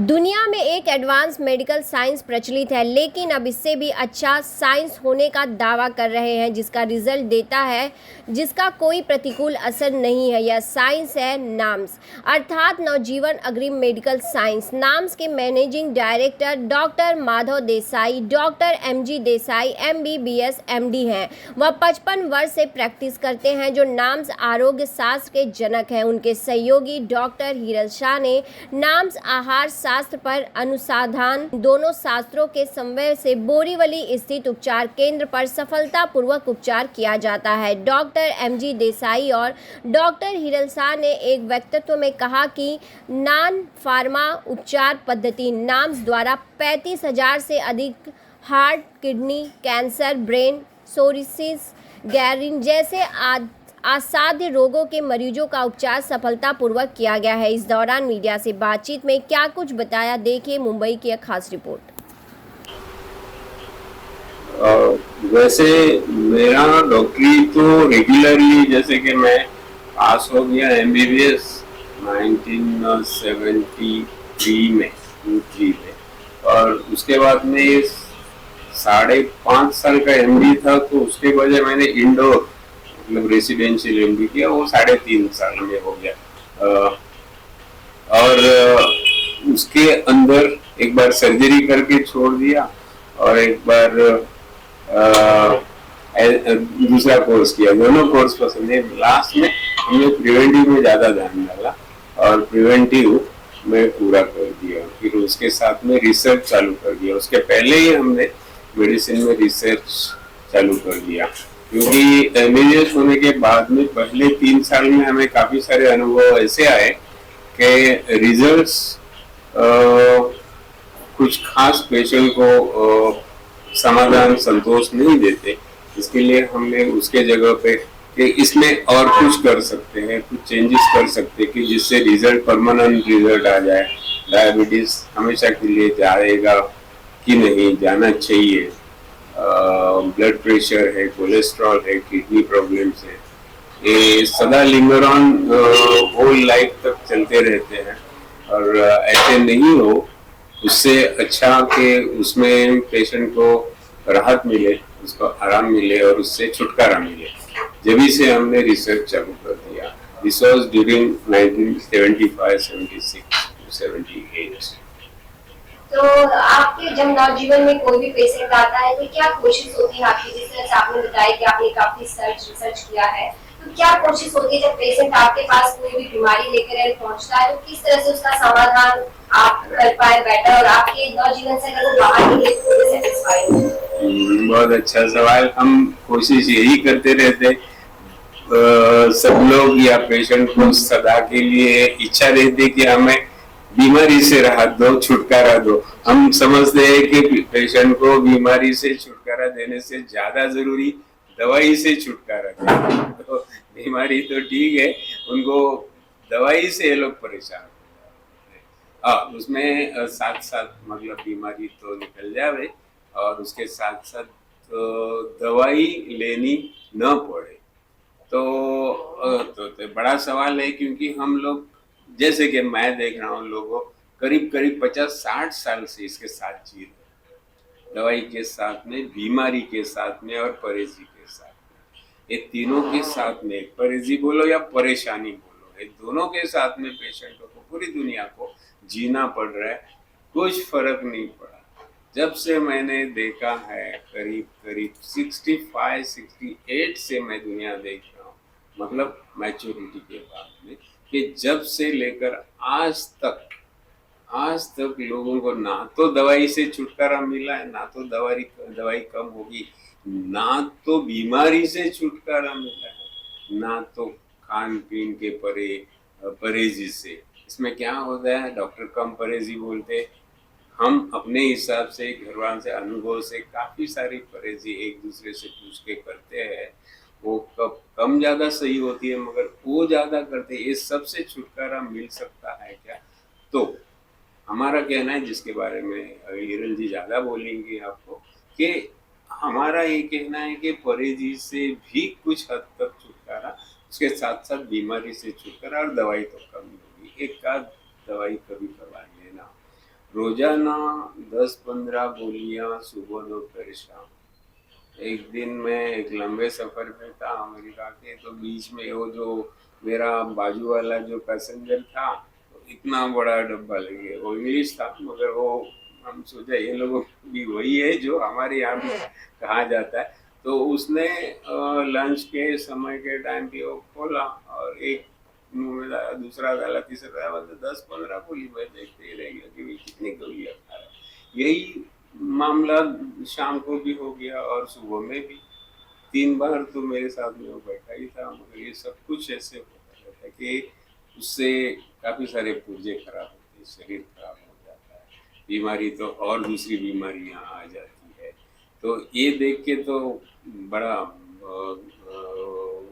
दुनिया में एक एडवांस मेडिकल साइंस प्रचलित है, लेकिन अब इससे भी अच्छा साइंस होने का दावा कर रहे हैं, जिसका रिजल्ट देता है, जिसका कोई प्रतिकूल असर नहीं है। यह साइंस है नाम्स, अर्थात नवजीवन अग्रिम मेडिकल साइंस। नाम्स के managing director doctor Madhav Desai, doctor MG Desai MBBS MD हैं। वह 55 वर्ष से प्रैक्टिस करते हैं, जो नाम्स आरोग्य शास्त्र के जनक हैं। उनके सहयोगी डॉक्टर हीरल शाह ने नाम्स आहार शास्त्र पर अनुसंधान, दोनों शास्त्रों के समन्वय से बोरीवली स्थित उपचार केंद्र पर सफलतापूर्वक उपचार किया जाता है। डॉक्टर MG देसाई और डॉक्टर हीरल शाह ने एक वक्तव्य में कहा कि नॉन फार्मा उपचार पद्धति नाम्स द्वारा 35,000 से अधिक heart, kidney cancer, brain सोरिसिस, Garin जैसे असाध्य रोगों के मरीजों का उपचार सफलतापूर्वक किया गया है। इस दौरान मीडिया से बातचीत में क्या कुछ बताया, देखिए मुंबई की एक खास रिपोर्ट। वैसे मेरा डॉक्टरी तो रेगुलरली, जैसे कि मैं पास हो गया MBBS 1973 में, और उसके बाद में 5.5 साल का MD था, तो उसके वजह मैंने इंडोर मतलब रेसिडेंशियल MD किया, वो 3.5 साल में हो गया। और उसके अंदर एक बार सर्जरी करके छोड़ दिया और एक बार दूसरा कोर्स किया। दोनों कोर्स पसंद है। लास्ट में हमने प्रिवेंटिव में ज्यादा ध्यान डाला और प्रिवेंटिव में पूरा कर दिया। फिर उसके साथ में रिसर्च चालू कर दिया। उसके पहले ही हमने मेडिसिन में रिसर्च चालू कर दिया, क्योंकि MBBS होने के बाद में पहले 3 साल में हमें काफी सारे अनुभव ऐसे आए कि रिजल्ट्स कुछ खास पेशेंट को समाधान संतोष नहीं देते। इसके लिए हमने उसके जगह पे कि इसमें और कुछ कर सकते हैं, कुछ चेंजेस कर सकते हैं कि जिससे रिजल्ट परमानेंट रिजल्ट आ जाए। डायबिटीज हमेशा के लिए जाएगा कि नहीं, जाना चाहिए। ब्लड प्रेशर है, कोलेस्ट्रॉल है, किडनी प्रॉब्लम्स है, ये सदा लिंगर ऑन होल लाइफ तक चलते रहते हैं। और ऐसे नहीं हो, उससे अच्छा कि उसमें पेशेंट को राहत मिले, उसको आराम मिले और उससे छुटकारा मिले। जब से हमने रिसर्च चालू कर दिया। This was during 1975, 76, 78। तो आपके जब नवजीवन में कोई भी पेशेंट आता है तो क्या कोशिश होती है आपकी, जिस तरह से आपने बताया कि आपने काफी रिसर्च किया है, तो क्या कोशिश होती है जब पेशेंट आपके पास कोई भी बीमारी लेकर पहुंचता है, तो किस तरह से उसका समाधान आप कर पाए बेटर, और आपके नवजीवन से अगर वो बाहर निकले तो सेटिस्फाइड हो? बहुत अच्छा सवाल। हम कोशिश यही करते रहते, सब लोग या पेशेंट को सदा के लिए इच्छा रहती कि हमें बीमारी से राहत दो, छुटकारा दो। हम समझते हैं कि पेशेंट को बीमारी से छुटकारा देने से ज्यादा जरूरी दवाई से छुटकारा देना। तो बीमारी तो ठीक है, उनको दवाई से ये लोग परेशान। उसमें साथ साथ मतलब बीमारी तो निकल जावे और उसके साथ साथ दवाई लेनी न पड़े। तो बड़ा सवाल है, क्योंकि हम लोग, जैसे कि मैं देख रहा हूँ, लोगों करीब करीब 50-60 साल से इसके साथ जी रहे, दवाई के साथ में, बीमारी के साथ में और परहेजी के साथ में। ये तीनों के साथ में, परहेजी बोलो या परेशानी बोलो, ये दोनों के साथ में पेशेंटों को, पूरी दुनिया को जीना पड़ रहा है। कुछ फर्क नहीं पड़ा जब से मैंने देखा है। करीब करीब 65-68 से मैं दुनिया देख रहा हूँ, मतलब मैच्योरिटी के बाद में, कि जब से लेकर आज तक लोगों को ना तो दवाई से छुटकारा मिला है, ना तो दवाई कम होगी, ना तो बीमारी से छुटकारा मिला है, ना तो खान पीन के परहेजी से। इसमें क्या होता है, डॉक्टर कम परहेजी बोलते, हम अपने हिसाब से, घरवालों से, अनुभव से काफी सारी परहेजी एक दूसरे से पूछ के करते हैं। वो कब कम ज्यादा सही होती है, मगर वो ज्यादा करते, ये सबसे छुटकारा मिल सकता है क्या? तो हमारा कहना है, जिसके बारे में हिरल जी ज्यादा बोलेंगे आपको, कि हमारा ये कहना है कि परहेजी से भी कुछ हद तक छुटकारा, उसके साथ साथ बीमारी से छुटकारा, और दवाई तो कम होगी, एक आध दवाई कभी करवा लेना। रोजाना 10-15 गोलियां सुबह दोपहर शाम। एक दिन मैं एक लंबे सफर पे था अमेरिका के, तो बीच में वो जो मेरा बाजू वाला जो पैसेंजर था, तो इतना बड़ा डब्बा लेके, वो इंग्लिश था मगर वो हम सोचा ये लोग भी वही है जो हमारे यहाँ भी कहा जाता है। तो उसने लंच के समय के टाइम पे वो खोला और एक मुंह में डाला, दूसरा डाला, तीसरा डाला, मतलब 10-15 गोली मैं देखते ही रह गया कि भाई कितनी गोलियां खा रहा है। यही मामला शाम को भी हो गया और सुबह में भी 3 बार तो मेरे साथ में वो बैठा ही था। मगर ये सब कुछ ऐसे होता रहता है कि उससे काफी सारे पुर्जे खराब होते हैं, शरीर खराब हो जाता है, बीमारी तो और दूसरी बीमारियां आ जाती है। तो ये देख के तो बड़ा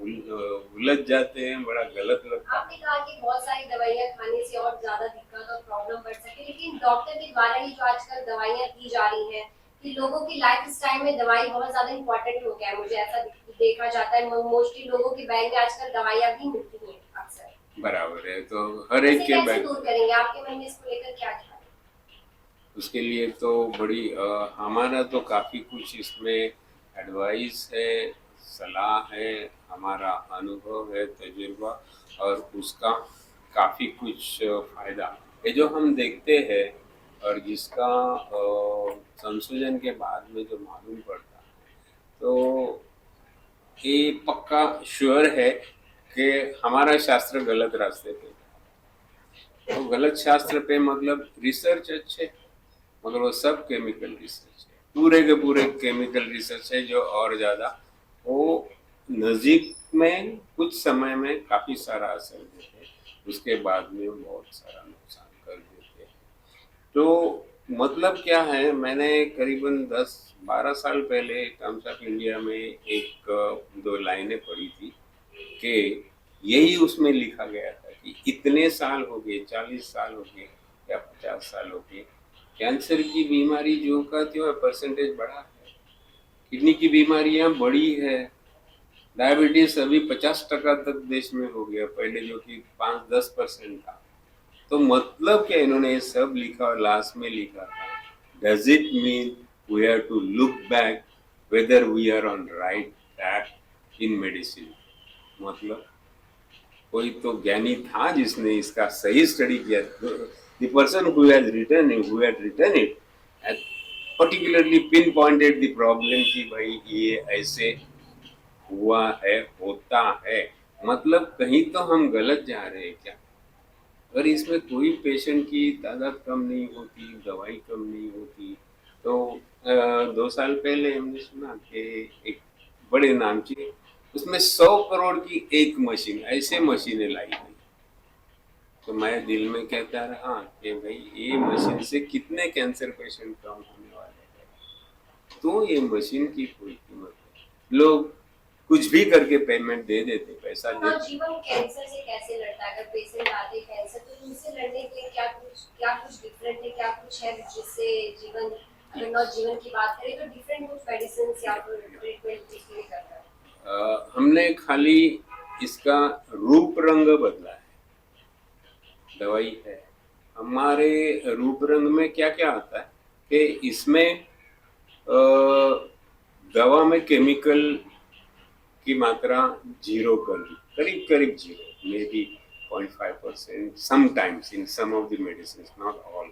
उलझ जाते हैं, बड़ा गलत लगता है। आपने कहा कि बहुत सारी दवाइयाँ खाने से और ज़्यादा दिक्कत और प्रॉब्लम बढ़ सके, लेकिन डॉक्टर के द्वारा ही जो आजकल दवाइयाँ दी जा रही हैं कि लोगों की लाइफस्टाइल में दवाई बहुत ज़्यादा इम्पोर्टेंट हो गया है। मुझे ऐसा देखा जाता है, मोस्टली लोगों के बैग में आजकल दवाइयाँ भी मिलती हैं अक्सर। बराबर है, तो हर इसे एक के कैसे बैग दूर करेंगे? आपके मन में इसको लेकर क्या ख्याल है? उसके लिए तो बड़ी हमारा तो काफ़ी कुछ इसमें एडवाइस है, सलाह है, हमारा अनुभव है, तजुर्बा, और उसका काफ़ी कुछ फ़ायदा ये जो हम देखते हैं और जिसका संशोधन के बाद में जो मालूम पड़ता है, तो ये पक्का श्योर है कि हमारा शास्त्र गलत रास्ते पे है। तो गलत शास्त्र पे मतलब रिसर्च अच्छे, मगर वो सब केमिकल रिसर्च है, पूरे के पूरे केमिकल रिसर्च है, जो और ज़्यादा वो नज़दीक में कुछ समय में काफ़ी सारा असर देते हैं, उसके बाद में वो बहुत सारा नुकसान कर देते हैं। तो मतलब क्या है, मैंने करीबन 10-12 साल पहले टाइम्स ऑफ इंडिया में एक दो लाइनें पढ़ी थी कि यही उसमें लिखा गया था कि इतने साल हो गए, 40 साल हो गए या 50 साल हो गए, कैंसर की बीमारी जो का त्यों है, परसेंटेज बढ़ा है, किडनी की बीमारियां बढ़ी है, डायबिटीज अभी 50% तक देश में हो गया, पहले जो कि 5-10% था। तो मतलब क्या इन्होंने ये सब लिखा और लास्ट में लिखा था, does it mean we have to look back whether we are on right track in medicine. मतलब कोई तो ज्ञानी था जिसने इसका सही स्टडी किया। The person who has written it, who had written it, has particularly pinpointed the problem कि भाई ये ऐसे हुआ है, होता है, मतलब कहीं तो हम गलत जा रहे हैं क्या। अगर इसमें कोई पेशेंट की तादाद कम नहीं होती, दवाई कम नहीं होती, तो 2 साल पहले हमने सुना कि एक बड़े नामची, उसमें 100 करोड़ की एक मशीन, ऐसे मशीनें लाई गई। तो मैं दिल में कहता रहा कि भाई ये मशीन से कितने कैंसर पेशेंट कम होने वाले हैं। तो ये मशीन की कोई कीमत नहीं, लोग कुछ भी करके पेमेंट दे देते, पैसा दे। जीवन कैंसर से कैसे लड़ता है? अगर पेशेंट आते हैं कैंसर, तो उनसे लड़ने के लिए क्या कुछ डिफरेंट है, क्या कुछ है जिससे जीवन, अगर नवजीवन की बात करें तो डिफरेंट कुछ मेडिसिन या फिर ट्रीटमेंट इसलिए करता है? हमने खाली इसका रूप रंग बदला है, दवाई है। हमारे रूप रंग में क्या क्या आता है कि इसमें दवा में केमिकल की मात्रा जीरो कर दी, करीब करीब zero, maybe 0.5%, sometimes in some of the medicine, not all.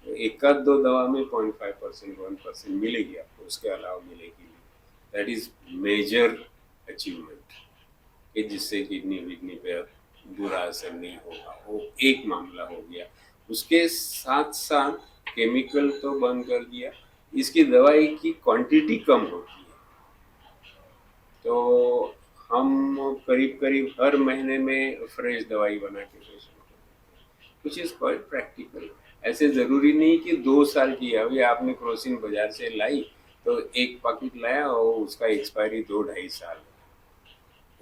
एक आध दो दवा में 0.5%, 1% मिलेगी आपको, उसके अलावा मिलेगी नहीं। दैट इज मेजर अचीवमेंट कि जिससे किडनी विडनी पे बुरा असर नहीं होगा, वो एक मामला हो गया। उसके साथ साथ केमिकल तो बंद कर दिया, इसकी दवाई की क्वांटिटी कम होती है। तो हम करीब करीब हर महीने में फ्रेश दवाई बना के पेशेंट को, कुछ इज क्वाइट प्रैक्टिकल। ऐसे ज़रूरी नहीं कि 2 साल की है। अभी आपने क्रोसिन बाजार से लाई तो एक पैकेट लाया और उसका एक्सपायरी 2-2.5 साल,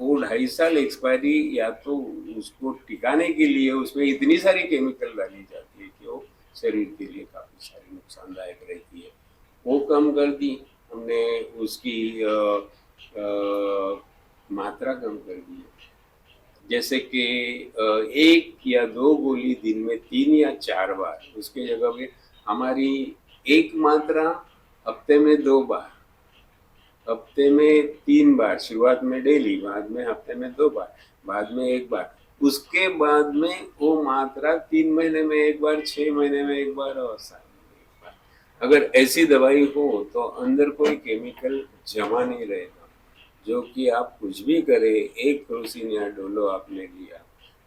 वो 2.5 साल एक्सपायरी, या तो उसको टिकाने के लिए उसमें इतनी सारी केमिकल डाली जाती है कि वो शरीर के लिए काफ़ी सारी नुकसानदायक रहती है, वो कम कर दी हमने। उसकी मात्रा कम कर दी है, जैसे कि 1 या 2 गोली दिन में 3 या 4 बार, उसके जगह पे हमारी एक मात्रा हफ्ते में 2 बार, हफ्ते में 3 बार, शुरुआत में डेली, बाद में हफ्ते में 2 बार, बाद में 1 बार, उसके बाद में वो मात्रा 3 महीने में 1 बार, 6 महीने में 1 बार और साल में 1 बार। अगर ऐसी दवाई हो तो अंदर कोई केमिकल जमा नहीं रहेगा, जो कि आप कुछ भी करें, एक क्रोसिन या डोलो आपने लिया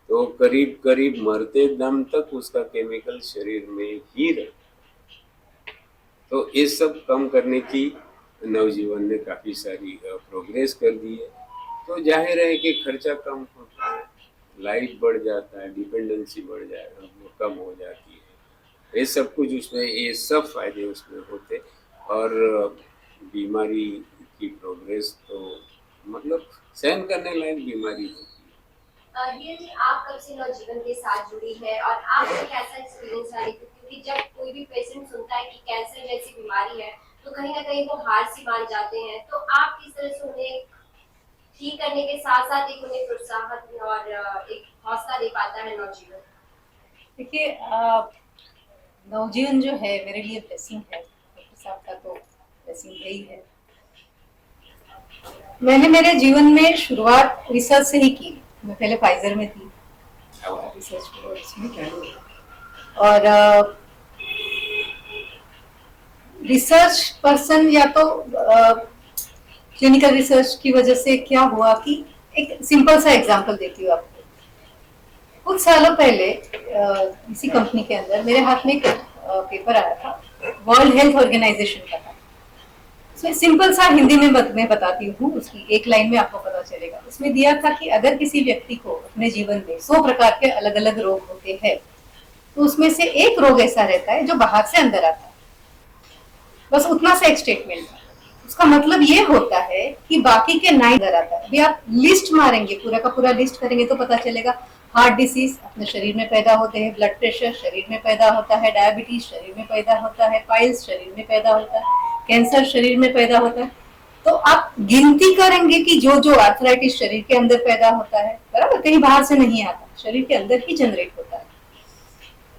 तो करीब करीब मरते दम तक उसका केमिकल शरीर में ही रहे। तो ये सब कम करने की नवजीवन ने काफ़ी सारी प्रोग्रेस कर दी है। तो जाहिर है कि खर्चा कम होता है, लाइफ बढ़ जाता है, डिपेंडेंसी बढ़ जाएगा, वो कम हो जाती है। ये सब कुछ उसमें, ये सब फायदे उसमें होते। और बीमारी की प्रोग्रेस तो मतलब सहन करने लायक बीमारी होती है। रिया जी, आप कब से नवजीवन के साथ जुड़ी है और आपको कैसा एक्सपीरियंस रहा है? क्योंकि जब कोई भी पेशेंट सुनता है कि कैंसर जैसी बीमारी है तो कहीं ना कहीं वो हार सी मान जाते हैं, तो आप किस तरह से उन्हें ठीक करने के साथ साथ एक उन्हें प्रोत्साहन और एक हौसला दे पाता है नवजीवन? देखिए, नवजीवन जो है मेरे लिए ब्लेसिंग है। डॉक्टर साहब का तो ब्लेसिंग यही है। मैंने मेरे जीवन में शुरुआत रिसर्च से ही की। मैं पहले फाइजर में थी रिसर्च में, और रिसर्च पर्सन या तो क्लिनिकल रिसर्च की वजह से क्या हुआ कि एक सिंपल सा एग्जांपल देती हूँ आपको। कुछ सालों पहले इसी कंपनी के अंदर मेरे हाथ में एक पेपर आया था, वर्ल्ड हेल्थ ऑर्गेनाइजेशन का था। उसमें सिंपल सा हिंदी में मैं बताती हूँ, उसकी एक लाइन में आपको पता चलेगा। उसमें दिया था कि अगर किसी व्यक्ति को अपने जीवन में 100 प्रकार के अलग अलग रोग होते हैं तो उसमें से एक रोग ऐसा रहता है जो बाहर से अंदर आता है। बस उतना सा एक स्टेटमेंट था। उसका मतलब ये होता है कि बाकी के 9 अंदर आता है। अभी आप लिस्ट मारेंगे, पूरा का पूरा लिस्ट करेंगे तो पता चलेगा हार्ट डिसीज अपने शरीर में पैदा होते हैं, ब्लड प्रेशर शरीर में पैदा होता है, डायबिटीज शरीर में पैदा होता है, पाइल्स शरीर में पैदा होता है, कैंसर शरीर में पैदा होता है। तो आप गिनती करेंगे कि जो जो आर्थराइटिस शरीर के अंदर पैदा होता है, बराबर, कहीं बाहर से नहीं आता, शरीर के अंदर ही जनरेट होता है।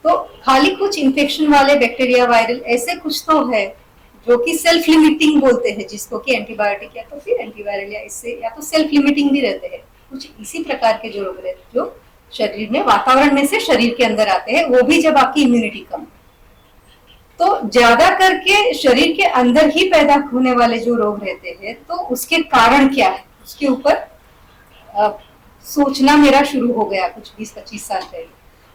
तो खाली कुछ इन्फेक्शन वाले बैक्टीरिया, वायरल, ऐसे कुछ तो है जो कि सेल्फ लिमिटिंग बोलते हैं, जिसको कि एंटीबायोटिक या तो फिर एंटीवायरल या इससे या तो सेल्फ लिमिटिंग भी रहते हैं। कुछ इसी प्रकार के जो रोग रहते हैं जो शरीर में वातावरण में से शरीर के अंदर आते हैं, वो भी जब आपकी इम्यूनिटी कम, तो ज्यादा करके शरीर के अंदर ही पैदा होने वाले जो रोग रहते हैं, तो उसके कारण क्या है उसके ऊपर सोचना मेरा शुरू हो गया कुछ 20-25 साल पहले।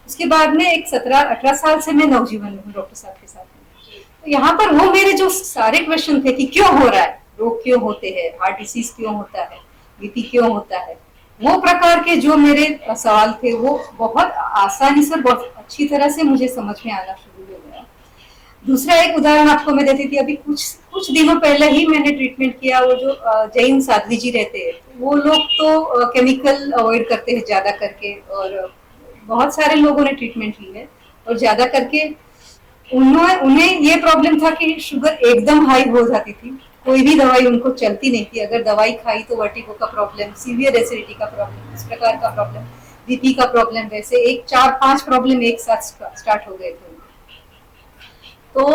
उसके बाद में एक 17-18 साल से मैं नवजीवन में हूँ डॉक्टर साहब के साथ। तो यहाँ पर वो मेरे जो सारे क्वेश्चन थे कि क्यों हो रहा है, रोग क्यों होते हैं, हार्ट डिसीज क्यों होता है, बीपी क्यों होता है, वो प्रकार के जो मेरे सवाल थे वो बहुत आसानी से, बहुत अच्छी तरह से मुझे समझ में आना शुरू हो गया। दूसरा एक उदाहरण आपको मैं देती थी, अभी कुछ दिनों पहले ही मैंने ट्रीटमेंट किया। वो जो जैन साध्वी जी रहते हैं, वो लोग तो केमिकल अवॉइड करते हैं ज्यादा करके, और बहुत सारे लोगों ने ट्रीटमेंट ली है, और ज्यादा करके उन्हें ये प्रॉब्लम था कि शुगर एकदम हाई हो जाती थी, कोई भी दवाई उनको चलती नहीं थी। अगर दवाई खाई तो वर्टिगो का प्रॉब्लम, सीवियर एसिडिटी का प्रॉब्लम, इस प्रकार का प्रॉब्लम, बीपी का प्रॉब्लम, वैसे 4-5 प्रॉब्लम एक साथ स्टार्ट हो गए थे। तो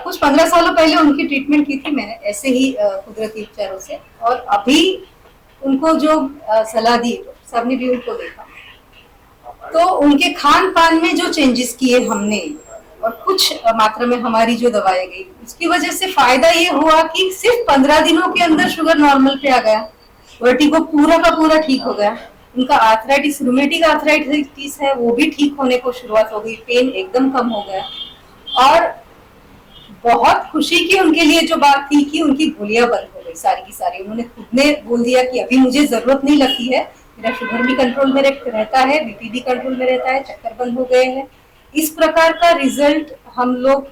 कुछ 15 सालों पहले उनकी ट्रीटमेंट की थी मैंने ऐसे ही कुदरती उपचारों से, और अभी उनको जो सलाह दी सब ने भी उनको देखा, तो उनके खान पान में जो चेंजेस किए हमने और कुछ मात्रा में हमारी जो दवाई गई, उसकी वजह से फायदा ये हुआ कि सिर्फ 15 दिनों के अंदर शुगर नॉर्मल पे आ गया, वर्टिगो पूरा का पूरा ठीक हो गया, उनका आर्थराइटिस, रूमेटिक आर्थराइटिस है वो भी ठीक होने को शुरुआत हो गई, पेन एकदम कम हो गया। और बहुत खुशी की उनके लिए जो बात थी कि उनकी गोलियां बंद हो गई सारी की सारी। उन्होंने खुद ने बोल दिया कि अभी मुझे जरूरत नहीं लगती है, मेरा शुगर भी कंट्रोल में रहता है, बीपी भी कंट्रोल में रहता है, चक्कर बंद हो गए हैं। इस प्रकार का रिजल्ट हम लोग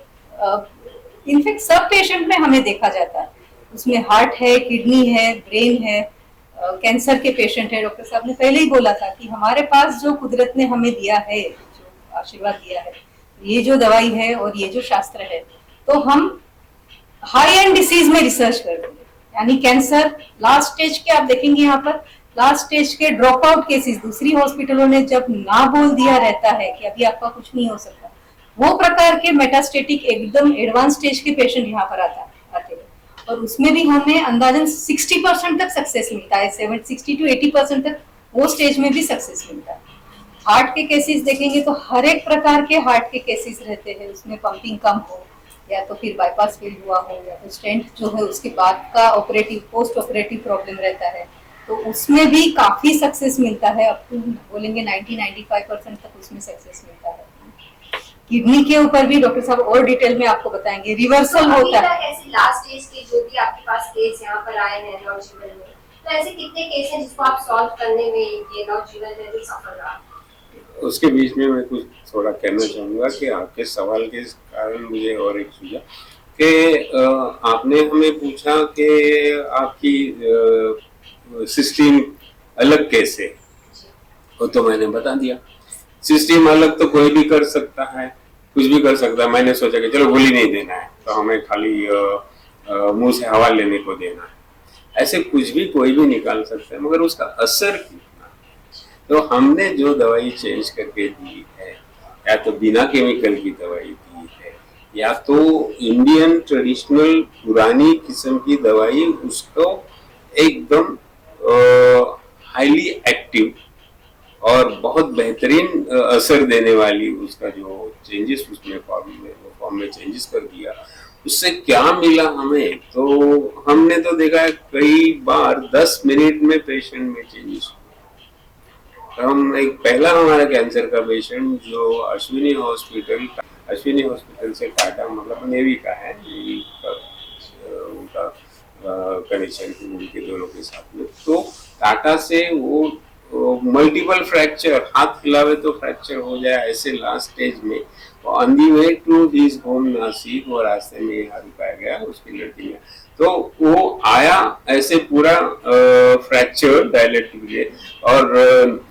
इनफैक्ट सब पेशेंट में हमें देखा जाता है। उसमें हार्ट है, किडनी है, ब्रेन है, कैंसर के पेशेंट है। डॉक्टर साहब ने पहले ही बोला था कि हमारे पास जो कुदरत ने हमें दिया है, जो आशीर्वाद दिया है, ये जो दवाई है और ये जो शास्त्र है, तो हम हाई एंड डिसीज में रिसर्च कर रहे हैं। यानी कैंसर लास्ट स्टेज के, आप देखेंगे यहाँ पर लास्ट स्टेज के ड्रॉप आउट केसेस दूसरी हॉस्पिटलों ने जब ना बोल दिया रहता है कि अभी आपका कुछ नहीं हो सकता, वो प्रकार के मेटास्टेटिक एकदम एडवांस स्टेज के पेशेंट यहाँ पर आते हैं, और उसमें भी हमें अंदाजन 60% तक सक्सेस मिलता है, 60 to 80% तक वो स्टेज में भी सक्सेस मिलता है। हार्ट के केसेस देखेंगे तो हर एक प्रकार के हार्ट के केसेस रहते हैं, उसमें पंपिंग कम हो या तो फिर बाईपास फेल हुआ हो या तो स्टेंट जो है उसके बाद का ऑपरेटिव पोस्ट ऑपरेटिव प्रॉब्लम रहता है, तो उसमें भी काफी सक्सेस मिलता है। अब तो बोलेंगे 90-95% तक उसमें सक्सेस मिलता है। किडनी के ऊपर भी डॉक्टर साहब और डिटेल में आपको बताएंगे, रिवर्सल होता है। ऐसे लास्ट स्टेज के जो भी आपके पास केस यहाँ पर आए हैं नवजीवन में, तो ऐसे कितने केस हैं जिसको आप सॉल्व करने में ये नवजीवन में जो सफल रहा? उसके बीच में मैं कुछ थोड़ा कहना चाहूँगा कि आपके सवाल के कारण मुझे और एक सूझा कि आपने हमें पूछा कि आपकी सिस्टम अलग कैसे, वो तो मैंने बता दिया। सिस्टम अलग तो कोई भी कर सकता है, कुछ भी कर सकता है। मैंने सोचा कि चलो गोली नहीं देना है तो हमें खाली मुंह से हवा लेने को देना है, ऐसे कुछ भी कोई भी निकाल सकता है, मगर उसका असर कितना। तो हमने जो दवाई चेंज करके दी है, या तो बिना केमिकल की दवाई दी है, या तो इंडियन ट्रेडिशनल पुरानी किस्म की दवाई, उसको एकदम हाईली एक्टिव और बहुत बेहतरीन असर देने वाली उसका जो चेंजेस उसमें फॉर्म में चेंजेस कर दिया, उससे क्या मिला हमें। तो हमने तो देखा है कई बार 10 मिनट में पेशेंट में चेंजेस हुआ। तो हम एक पहला हमारा कैंसर का पेशेंट जो अश्विनी हॉस्पिटल से टाटा, मतलब नेवी का है, उनका कनेक्शन उनके दोनों के साथ में, तो टाटा से वो मल्टीपल फ्रैक्चर, हाथ हिलावे तो फ्रैक्चर हो जाए, ऐसे लास्ट स्टेज में on the way to his home Nashik, और रास्ते में यहाँ रुकाया गया उसकी लड़की में। तो वो आया ऐसे पूरा फ्रैक्चर डायलेटिव है, और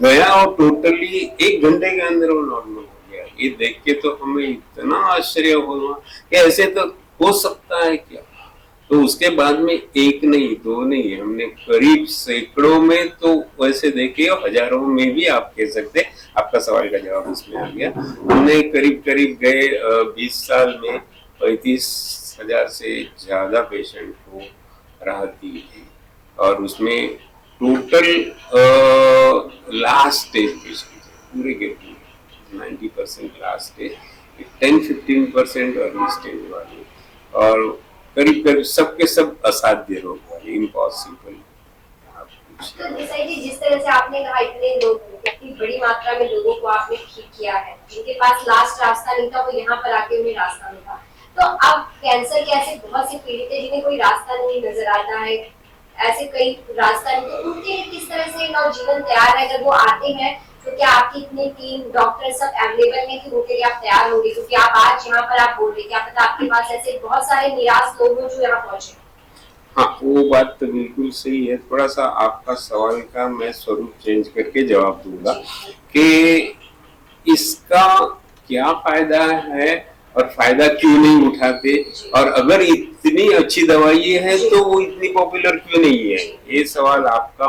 गया और टोटली 1 घंटे के अंदर वो नॉर्मल हो गया। ये देख के तो हमें इतना आश्चर्य हुआ कि ऐसे तो हो सकता है क्या। तो उसके बाद में 1 नहीं 2 नहीं, हमने करीब सैकड़ों में, तो वैसे देखे हजारों में भी आप कह सकते, आपका सवाल का जवाब इसमें आ गया। हमने करीब गए 20 साल में 35,000 से ज्यादा पेशेंट को राहत दी है, और उसमें टोटल लास्ट स्टेज पेशेंट पूरे के पूरे 90% लास्ट स्टेज, 10-15% अर्ली स्टेज वाले, और करीब सबके सब असाध्य रोग वाले, इम्पॉसिबल। तो जिस तरह से आपने कहा इतने लोग, इतनी बड़ी मात्रा में लोगों को आपने ठीक किया है, जिनके पास लास्ट रास्ता नहीं था वो यहाँ पर आके उन्हें रास्ता मिला। तो अब कैंसर के ऐसे बहुत से पीड़ित हैं जिन्हें कोई रास्ता नहीं नजर आता है, ऐसे कई रास्ता नहीं, तो उनके लिए किस तरह से नवजीवन तैयार है? अगर वो आते हैं तो क्या आपकी इतनी टीम डॉक्टर सब अवेलेबल है कि उनके लिए आप तैयार होंगे? क्योंकि आप आज यहाँ पर आप बोल रहे, क्या पता आपके पास ऐसे बहुत सारे निराश लोग हो जो यहाँ पहुंचे। हाँ, वो बात तो बिल्कुल सही है। थोड़ा सा आपका सवाल का मैं स्वरूप चेंज करके जवाब दूंगा कि इसका क्या फायदा है और फायदा क्यों नहीं उठाते, और अगर इतनी अच्छी दवाई है तो वो इतनी पॉपुलर क्यों नहीं है। ये सवाल आपका